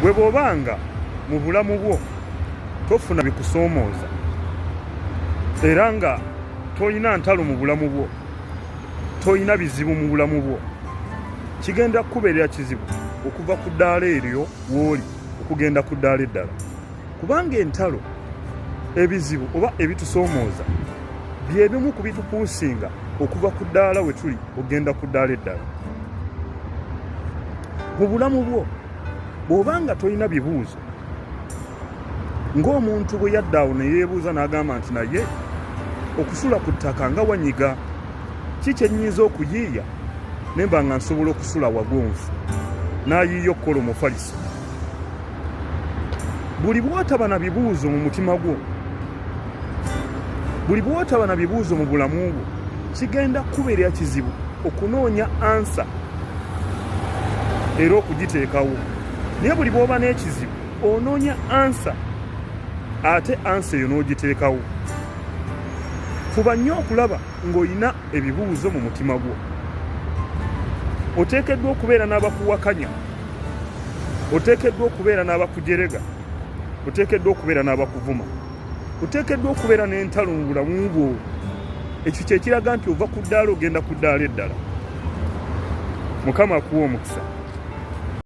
bwe bw'obanga mu bulamu bwo tofuna bikusoomooza era nga toyina ntalo mu bulamu bwo, toyina bizibu mu bulamu bwo, kigenda kukubeerera kizibu okuva ku ddaala eryo w'oli okugenda ku ddaala eddala. Kubanga entalo, ebizibu oba ebitusoomooza bye bimu ku bitupuusinga okuva ku ddaala we tuli ogenda ku ddaala eddala. Mu bulamu bwo bw'obanga tolina bibuuzo, ng'omuntu bwe yadda awo ne yeebuuza n'agamba nti naye okusula ku ttaka nga wanyiga, ki kye nnyinza okuyiiya ne mba nga nsobola okusula wagonfu, n'ayiiya okukola omufaliso. Buli bw'otaba na bibuuzo mu mutima gwo, buli bw'otaba na bibuuzo mu bulamu bwo, kigenda kubeerera kizibu okunoonya ansa era okugiteekawo. Naye buli bw'oba n'ekizibu onoonya ansa, ate ansa eyo n'ogiteekawo. Fuba nnyo okulaba ng'olina ebibuuzo mu mutima gwo. Oteekeddwa okubeera n'abakuwakanya, oteekeddwa okubeera n'abakujerega, oteekeddwa okubeera n'abakuvuma, oteekeddwa okubeera n'entalo mu bulamu bwo. Ekyo kye kiraga nti ova ku ddaala ogenda ku ddaala eddala. Mukama akuwa omukisa.